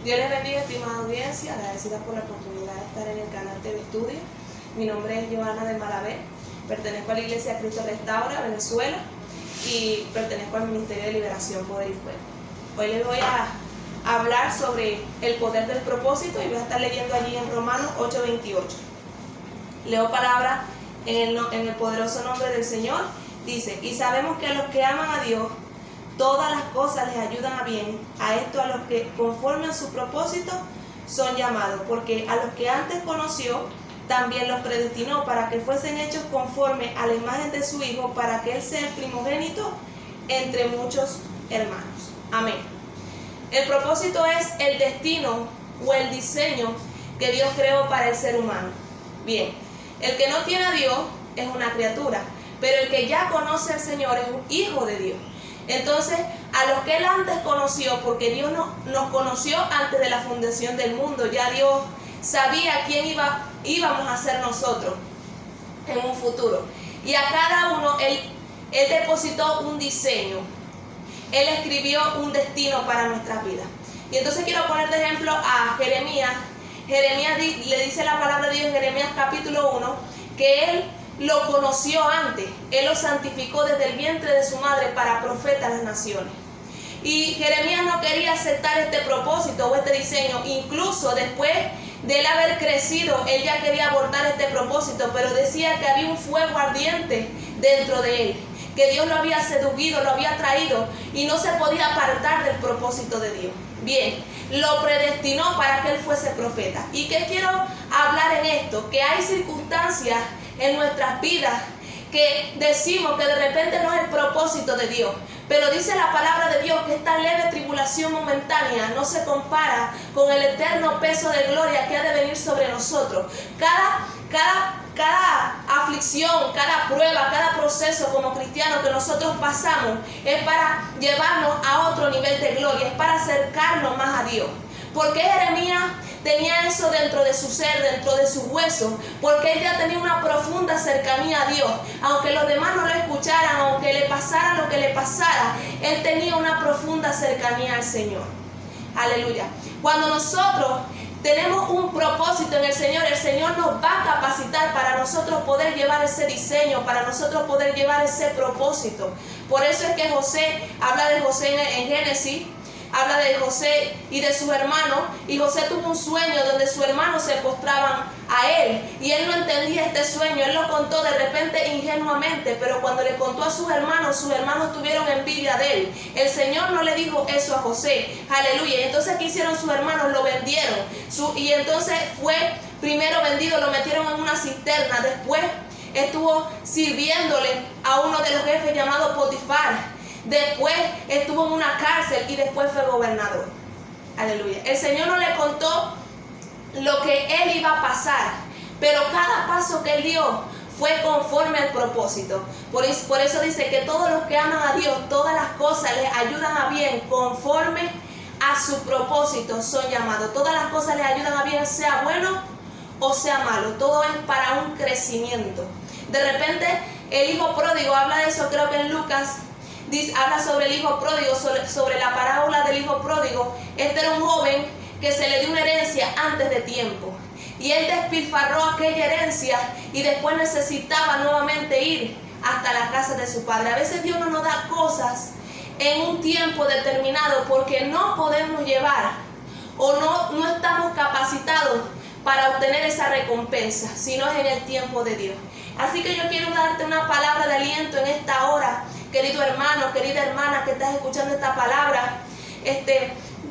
Dios les bendiga, estimada audiencia, agradecida por la oportunidad de estar en el canal TV Estudio. Mi nombre es Joana de Malavé, pertenezco a la Iglesia Cristo Restaura, Venezuela, y pertenezco al Ministerio de Liberación, Poder y Fuego. Hoy les voy a hablar sobre el poder del propósito y voy a estar leyendo allí en Romanos 8:28. Leo palabra en el poderoso nombre del Señor. Dice: y sabemos que a los que aman a Dios, todas las cosas les ayudan a bien, a esto a los que conforme a su propósito son llamados, porque a los que antes conoció, también los predestinó para que fuesen hechos conforme a la imagen de su Hijo, para que Él sea el primogénito entre muchos hermanos. Amén. El propósito es el destino o el diseño que Dios creó para el ser humano. Bien, el que no tiene a Dios es una criatura, pero el que ya conoce al Señor es un hijo de Dios. Entonces, a los que Él antes conoció, porque Dios nos conoció antes de la fundación del mundo, ya Dios sabía quién íbamos a ser nosotros en un futuro. Y a cada uno Él depositó un diseño. Él escribió un destino para nuestras vidas. Y entonces quiero poner de ejemplo a Jeremías. Jeremías le dice la palabra de Dios en Jeremías capítulo 1, que Él lo conoció antes, Él lo santificó desde el vientre de su madre para profeta a las naciones. Y Jeremías no quería aceptar este propósito o este diseño, incluso después de él haber crecido, él ya quería abortar este propósito, pero decía que había un fuego ardiente dentro de él, que Dios lo había seducido, lo había traído y no se podía apartar del propósito de Dios. Bien, lo predestinó para que él fuese profeta. ¿Y qué quiero hablar en esto? Que hay circunstancias en nuestras vidas que decimos que de repente no es el propósito de Dios, pero dice la palabra de Dios que esta leve tribulación momentánea no se compara con el eterno peso de gloria que ha de venir sobre nosotros. Cada aflicción, cada prueba, cada proceso como cristianos que nosotros pasamos es para llevarnos a otro nivel de gloria, es para acercarnos más a Dios. ¿Por qué Jeremías tenía eso dentro de su ser, dentro de sus huesos? Porque él ya tenía una profunda cercanía a Dios. Aunque los demás no lo escucharan, aunque le pasara lo que le pasara, él tenía una profunda cercanía al Señor. Aleluya. Cuando nosotros tenemos un propósito en el Señor nos va a capacitar para nosotros poder llevar ese diseño, para nosotros poder llevar ese propósito. Por eso es que José, habla de José en Génesis, habla de José y de sus hermanos, y José tuvo un sueño donde sus hermanos se postraban a él, y él no entendía este sueño. Él lo contó de repente ingenuamente, pero cuando le contó a sus hermanos tuvieron envidia de él. El Señor no le dijo eso a José, aleluya. Y entonces, ¿qué hicieron sus hermanos? Lo vendieron, y entonces fue primero vendido, lo metieron en una cisterna, después estuvo sirviéndole a uno de los jefes llamado Potifar. Después estuvo en una cárcel y después fue gobernador. Aleluya. El Señor no le contó lo que él iba a pasar, pero cada paso que él dio fue conforme al propósito. Por eso dice que todos los que aman a Dios, todas las cosas les ayudan a bien conforme a su propósito son llamados. Todas las cosas les ayudan a bien, sea bueno o sea malo. Todo es para un crecimiento. De repente el hijo pródigo, habla de eso creo que en Lucas, habla sobre el hijo pródigo, sobre la parábola del hijo pródigo. Este era un joven que se le dio una herencia antes de tiempo, y él despilfarró aquella herencia y después necesitaba nuevamente ir hasta la casa de su padre. A veces Dios no nos da cosas en un tiempo determinado porque no podemos llevar o no estamos capacitados para obtener esa recompensa, sino es en el tiempo de Dios. Así que yo quiero darte una palabra de aliento en esta hora, querido hermano, querida hermana que estás escuchando esta palabra.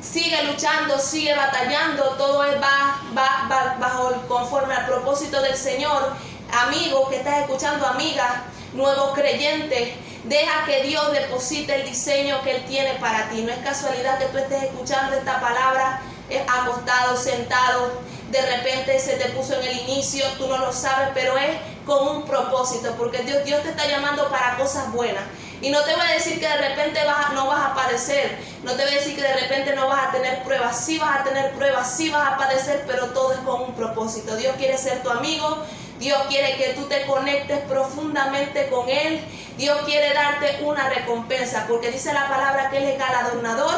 Sigue luchando, sigue batallando, todo va bajo conforme al propósito del Señor. Amigo que estás escuchando, amiga, nuevo creyente, deja que Dios deposite el diseño que Él tiene para ti. No es casualidad que tú estés escuchando esta palabra acostado, sentado. De repente se te puso en el inicio, tú no lo sabes, pero es con un propósito, porque Dios te está llamando para cosas buenas. Y no te voy a decir que de repente no vas a padecer, no te voy a decir que de repente no vas a tener pruebas. Sí vas a tener pruebas, sí vas a padecer, pero todo es con un propósito. Dios quiere ser tu amigo, Dios quiere que tú te conectes profundamente con Él, Dios quiere darte una recompensa, porque dice la palabra que Él es galardonador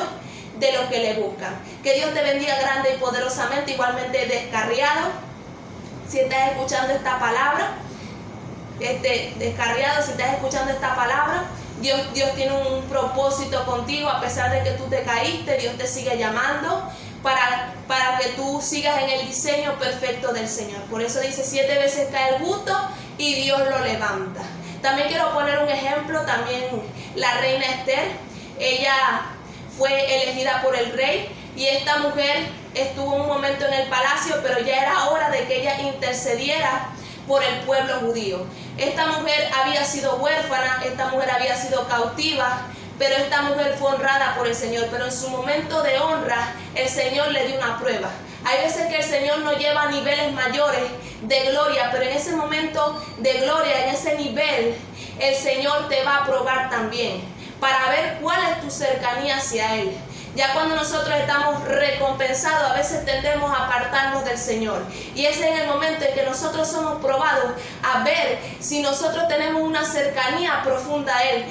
de los que le buscan. Que Dios te bendiga grande y poderosamente, igualmente Descarriado. Si estás escuchando esta palabra, Descarriado, si estás escuchando esta palabra, Dios tiene un propósito contigo. A pesar de que tú te caíste, Dios te sigue llamando para que tú sigas en el diseño perfecto del Señor. Por eso dice, 7 veces cae el justo y Dios lo levanta. También quiero poner un ejemplo, también la reina Esther. Ella fue elegida por el rey y esta mujer estuvo un momento en el palacio, pero ya era hora de que ella intercediera por el pueblo judío. Esta mujer había sido huérfana, esta mujer había sido cautiva, pero esta mujer fue honrada por el Señor. Pero en su momento de honra, el Señor le dio una prueba. Hay veces que el Señor nos lleva a niveles mayores de gloria, pero en ese momento de gloria, en ese nivel, el Señor te va a probar también, para ver cuál es tu cercanía hacia Él. Ya cuando nosotros estamos recompensados, a veces tendemos a apartarnos del Señor. Y ese es el momento en que nosotros somos probados a ver si nosotros tenemos una cercanía profunda a Él.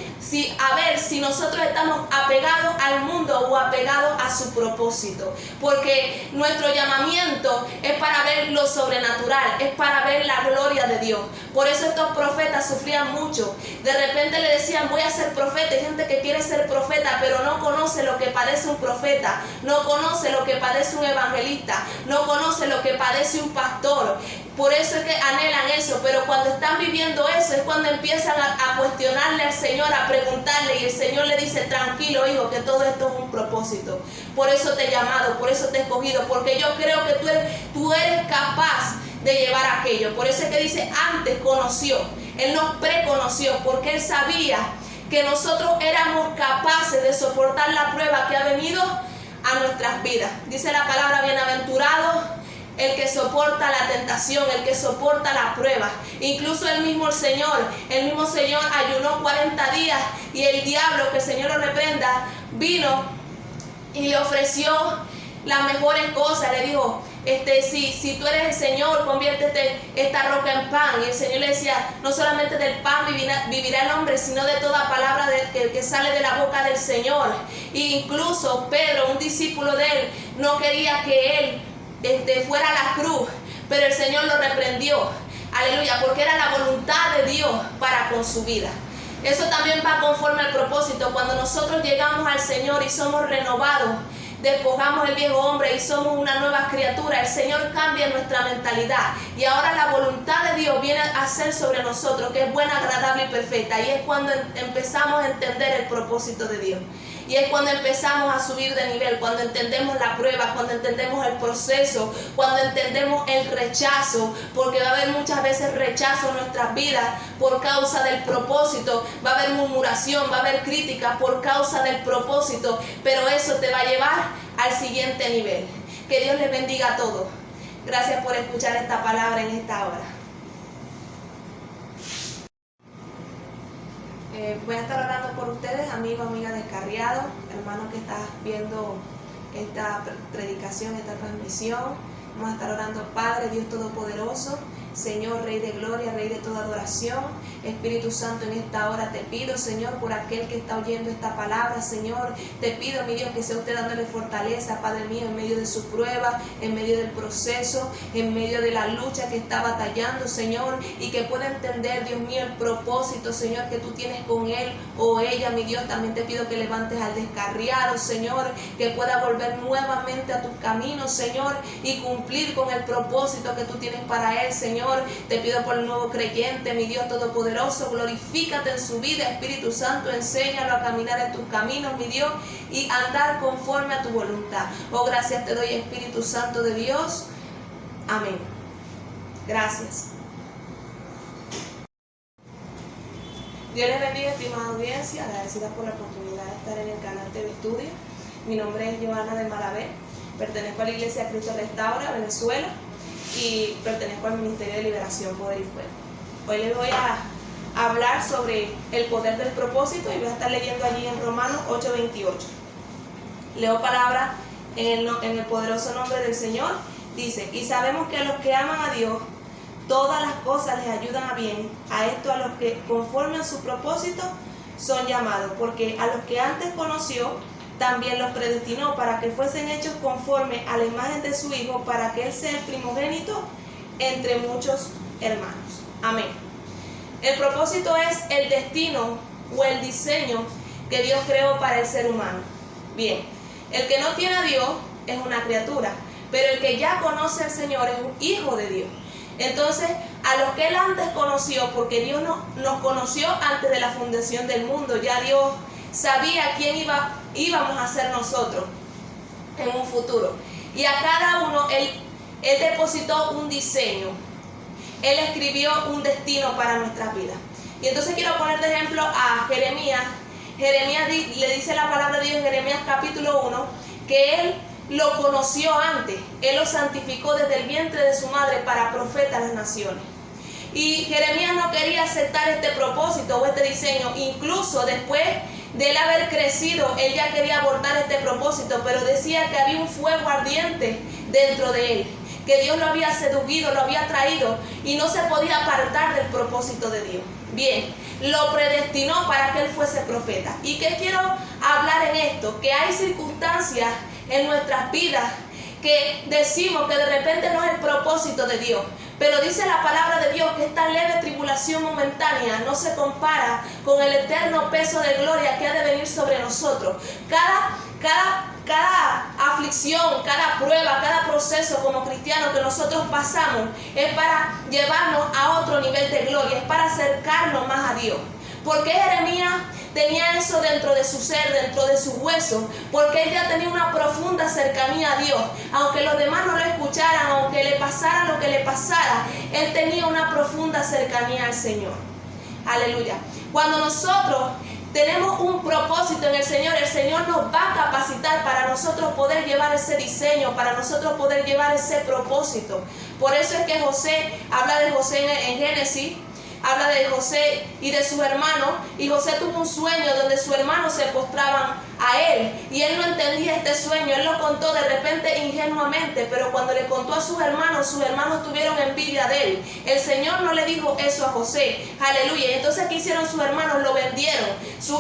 A ver si nosotros estamos apegados al mundo o apegados a su propósito. Porque nuestro llamamiento es para ver lo sobrenatural, es para ver la gloria de Dios. Por eso estos profetas sufrían mucho. De repente le decían, voy a ser profeta. Hay gente que quiere ser profeta, pero no conoce lo que padece un profeta, no conoce lo que padece un evangelista, no conoce lo que padece un pastor. Por eso es que anhelan eso, pero cuando están viviendo eso es cuando empiezan a cuestionarle al Señor, a preguntarle, y el Señor le dice, tranquilo hijo, que todo esto es un propósito. Por eso te he llamado, por eso te he escogido, porque yo creo que tú eres capaz de llevar aquello. Por eso es que dice, antes conoció, Él nos preconoció, porque Él sabía que nosotros éramos capaces de soportar la prueba que ha venido a nuestras vidas. Dice la palabra, bienaventurado el que soporta la tentación, el que soporta la prueba. Incluso el mismo Señor ayunó 40 días y el diablo, que el Señor lo reprenda, vino y le ofreció las mejores cosas. Le dijo, si tú eres el Señor, conviértete esta roca en pan. Y el Señor le decía, no solamente del pan vivirá el hombre, sino de toda palabra que sale de la boca del Señor. E incluso Pedro, un discípulo de él, no quería que él fuera a la cruz, pero el Señor lo reprendió. Aleluya, porque era la voluntad de Dios para con su vida. Eso también va conforme al propósito. Cuando nosotros llegamos al Señor y somos renovados, despojamos el viejo hombre y somos una nueva criatura, el Señor cambia nuestra mentalidad y ahora la voluntad de Dios viene a ser sobre nosotros, que es buena, agradable y perfecta. Y es cuando empezamos a entender el propósito de Dios. Y es cuando empezamos a subir de nivel, cuando entendemos la prueba, cuando entendemos el proceso, cuando entendemos el rechazo, porque va a haber muchas veces rechazo en nuestras vidas por causa del propósito, va a haber murmuración, va a haber crítica por causa del propósito, pero eso te va a llevar al siguiente nivel. Que Dios les bendiga a todos. Gracias por escuchar esta palabra en esta hora. Voy a estar orando por ustedes, amigos, amigas Descarriado, hermano que estás viendo esta predicación, esta transmisión. Vamos a estar orando, Padre, Dios Todopoderoso, Señor, Rey de Gloria, Rey de toda adoración. Espíritu Santo, en esta hora te pido, Señor, por aquel que está oyendo esta palabra, Señor, te pido, mi Dios, que sea usted dándole fortaleza, Padre mío, en medio de su prueba, en medio del proceso, en medio de la lucha que está batallando, Señor, y que pueda entender, Dios mío, el propósito, Señor, que tú tienes con él o ella, mi Dios. También te pido que levantes al descarriado, Señor, que pueda volver nuevamente a tus caminos, Señor, y cumplir con el propósito que tú tienes para él, Señor. Te pido por el nuevo creyente, mi Dios Todopoderoso, glorifícate en su vida, Espíritu Santo, enséñalo a caminar en tus caminos, mi Dios, y andar conforme a tu voluntad. Oh, gracias te doy, Espíritu Santo de Dios. Amén. Gracias. Dios les bendiga, estimada audiencia, agradecida por la oportunidad de estar en el canal TV Estudio. Mi nombre es Joana de Malavé, pertenezco a la Iglesia Cristo Restaura, Venezuela, y pertenezco al Ministerio de Liberación, Poder y Fuego. Hoy les voy a hablar sobre el poder del propósito y voy a estar leyendo allí en Romanos 8:28. Leo palabra en el poderoso nombre del Señor. Dice, y sabemos que a los que aman a Dios, todas las cosas les ayudan a bien, a esto a los que conforme a su propósito son llamados, porque a los que antes conoció, también los predestinó para que fuesen hechos conforme a la imagen de su Hijo, para que Él sea el primogénito entre muchos hermanos. Amén. El propósito es el destino o el diseño que Dios creó para el ser humano. Bien, el que no tiene a Dios es una criatura, pero el que ya conoce al Señor es un hijo de Dios. Entonces, a los que Él antes conoció, porque Dios nos conoció antes de la fundación del mundo, ya Dios sabía quién íbamos a ser nosotros en un futuro. Y a cada uno Él depositó un diseño. Él escribió un destino para nuestras vidas. Y entonces quiero poner de ejemplo a Jeremías. Jeremías le dice la palabra de Dios en Jeremías capítulo 1, que Él lo conoció antes. Él lo santificó desde el vientre de su madre para profeta a las naciones. Y Jeremías no quería aceptar este propósito o este diseño. Incluso después de él haber crecido, él ya quería abortar este propósito, pero decía que había un fuego ardiente dentro de él, que Dios lo había seducido, lo había traído y no se podía apartar del propósito de Dios. Bien, lo predestinó para que él fuese profeta. ¿Y qué quiero hablar en esto? Que hay circunstancias en nuestras vidas que decimos que de repente no es el propósito de Dios, pero dice la palabra de Dios que esta leve tribulación momentánea no se compara con el eterno peso de gloria que ha de venir sobre nosotros. Cada aflicción, cada prueba, cada proceso como cristianos que nosotros pasamos es para llevarnos a otro nivel de gloria, es para acercarnos más a Dios. ¿Por qué Jeremías tenía eso dentro de su ser, dentro de su hueso? Porque él ya tenía una profunda cercanía a Dios. Aunque los demás no lo escucharan, aunque le pasara lo que le pasara, él tenía una profunda cercanía al Señor. Aleluya. Cuando nosotros tenemos un propósito en el Señor nos va a capacitar para nosotros poder llevar ese diseño, para nosotros poder llevar ese propósito. Por eso es que José, habla de José en Génesis, habla de José y de sus hermanos, y José tuvo un sueño donde sus hermanos se postraban a él, y él no entendía este sueño. Él lo contó de repente ingenuamente, pero cuando le contó a sus hermanos tuvieron envidia de él. El Señor no le dijo eso a José, aleluya. Y entonces, ¿qué hicieron sus hermanos? Lo vendieron,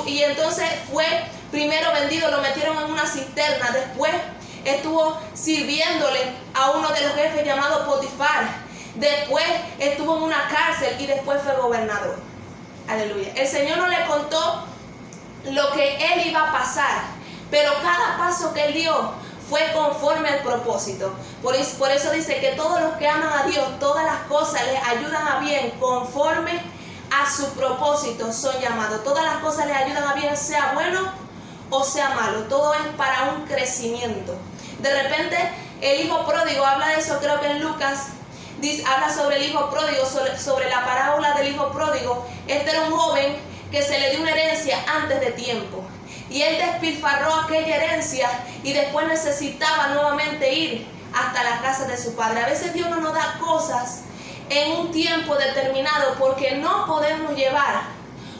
y entonces fue primero vendido, lo metieron en una cisterna, después estuvo sirviéndole a uno de los jefes llamado Potifar. Después estuvo en una cárcel y después fue gobernador. Aleluya. El Señor no le contó lo que él iba a pasar, pero cada paso que él dio fue conforme al propósito. Por eso dice que todos los que aman a Dios, todas las cosas les ayudan a bien conforme a su propósito son llamados. Todas las cosas les ayudan a bien, sea bueno o sea malo. Todo es para un crecimiento. De repente el hijo pródigo, habla de eso creo que en Lucas, habla sobre el hijo pródigo, sobre la parábola del hijo pródigo. Este era un joven que se le dio una herencia antes de tiempo, y él despilfarró aquella herencia y después necesitaba nuevamente ir hasta la casa de su padre. A veces Dios no nos da cosas en un tiempo determinado porque no podemos llevar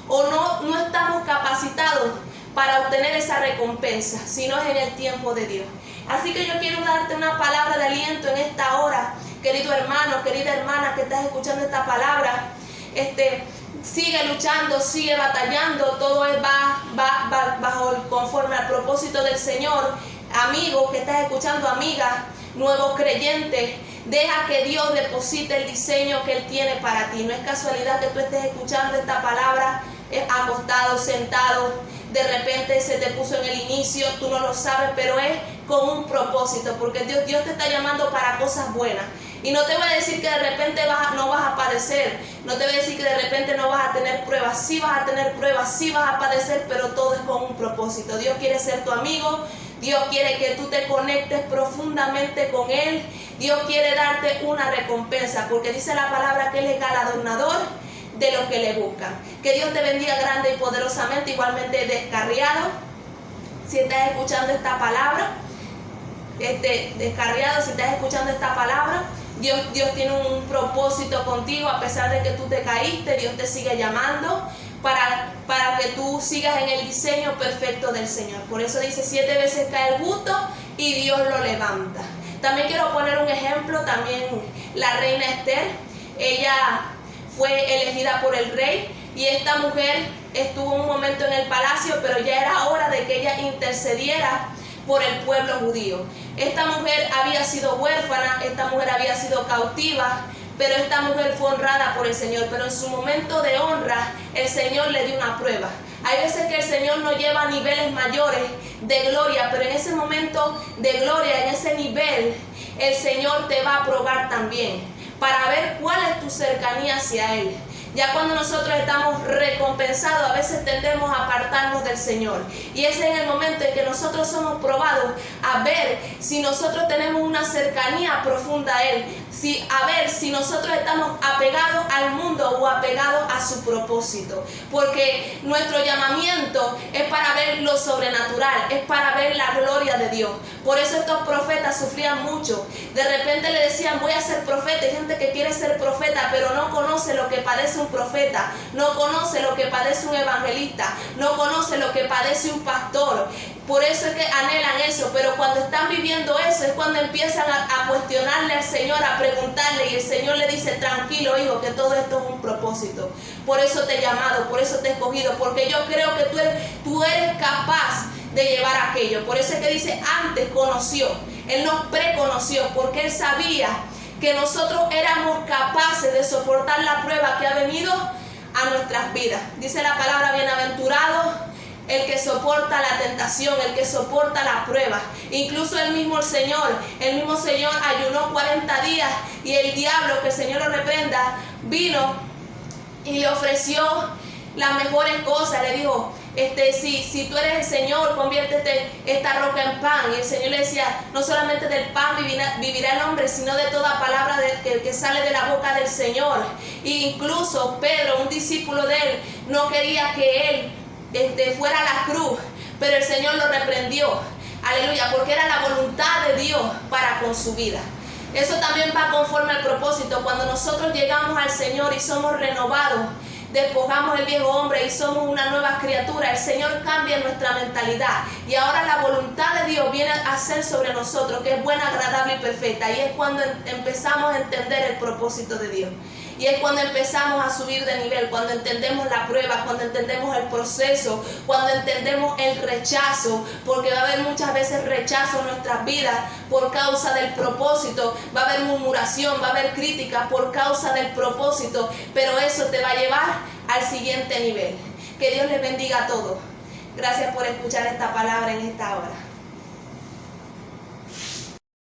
o no estamos capacitados para obtener esa recompensa, sino es en el tiempo de Dios. Así que yo quiero darte una palabra de aliento en esta hora, querido hermano, querida hermana que estás escuchando esta palabra. Sigue luchando, sigue batallando, todo va conforme al propósito del Señor. Amigo que estás escuchando, amiga, nuevo creyente, deja que Dios deposite el diseño que Él tiene para ti. No es casualidad que tú estés escuchando esta palabra acostado, sentado. De repente se te puso en el inicio, tú no lo sabes, pero es con un propósito, porque Dios te está llamando para cosas buenas. Y no te voy a decir que de repente no vas a padecer, no te voy a decir que de repente no vas a tener pruebas. Sí vas a tener pruebas, sí vas a padecer, pero todo es con un propósito. Dios quiere ser tu amigo, Dios quiere que tú te conectes profundamente con Él, Dios quiere darte una recompensa, porque dice la palabra que Él es galardonador de los que le buscan. Que Dios te bendiga grande y poderosamente. Igualmente Descarriado, si estás escuchando esta palabra, Descarriado, si estás escuchando esta palabra, Dios tiene un propósito contigo. A pesar de que tú te caíste, Dios te sigue llamando para que tú sigas en el diseño perfecto del Señor. Por eso dice: 7 veces cae el justo y Dios lo levanta. También quiero poner un ejemplo, también la reina Esther. Ella fue elegida por el rey, y esta mujer estuvo un momento en el palacio, pero ya era hora de que ella intercediera por el pueblo judío. Esta mujer había sido huérfana, esta mujer había sido cautiva, pero esta mujer fue honrada por el Señor. Pero en su momento de honra, el Señor le dio una prueba. Hay veces que el Señor nos lleva a niveles mayores de gloria, pero en ese momento de gloria, en ese nivel, el Señor te va a probar también, para ver cuál es tu cercanía hacia Él. Ya cuando nosotros estamos recompensados, a veces tendemos a apartarnos del Señor. Y ese es el momento en que nosotros somos probados a ver si nosotros tenemos una cercanía profunda a Él. A ver si nosotros estamos apegados al mundo o apegados a su propósito. Porque nuestro llamamiento es para ver lo sobrenatural, es para ver la gloria de Dios. Por eso estos profetas sufrían mucho. De repente le decían, voy a ser profeta. Hay gente que quiere ser profeta, pero no conoce lo que padece un profeta, no conoce lo que padece un evangelista, no conoce lo que padece un pastor. Por eso es que anhelan eso, pero cuando están viviendo eso es cuando empiezan a cuestionarle al Señor, a preguntarle, y el Señor le dice, tranquilo hijo, que todo esto es un propósito. Por eso te he llamado, por eso te he escogido, porque yo creo que tú eres capaz de llevar aquello. Por eso es que dice, antes conoció, Él nos preconoció, porque Él sabía que nosotros éramos capaces de soportar la prueba que ha venido a nuestras vidas. Dice la palabra, bienaventurado el que soporta la tentación, el que soporta la prueba. Incluso el mismo Señor ayunó 40 días y el diablo, que el Señor lo reprenda, vino y le ofreció las mejores cosas. Le dijo, si tú eres el Señor, conviértete esta roca en pan. Y el Señor le decía, no solamente del pan vivirá el hombre, sino de toda palabra que sale de la boca del Señor. E incluso Pedro, un discípulo de él, no quería que él fuera a la cruz, pero el Señor lo reprendió. Aleluya, porque era la voluntad de Dios para con su vida. Eso también va conforme al propósito. Cuando nosotros llegamos al Señor y somos renovados, despojamos el viejo hombre y somos una nueva criatura, el Señor cambia nuestra mentalidad y ahora la voluntad de Dios viene a ser sobre nosotros, que es buena, agradable y perfecta. Y es cuando empezamos a entender el propósito de Dios. Y es cuando empezamos a subir de nivel, cuando entendemos la prueba, cuando entendemos el proceso, cuando entendemos el rechazo, porque va a haber muchas veces rechazo en nuestras vidas por causa del propósito, va a haber murmuración, va a haber crítica por causa del propósito, pero eso te va a llevar al siguiente nivel. Que Dios les bendiga a todos. Gracias por escuchar esta palabra en esta hora.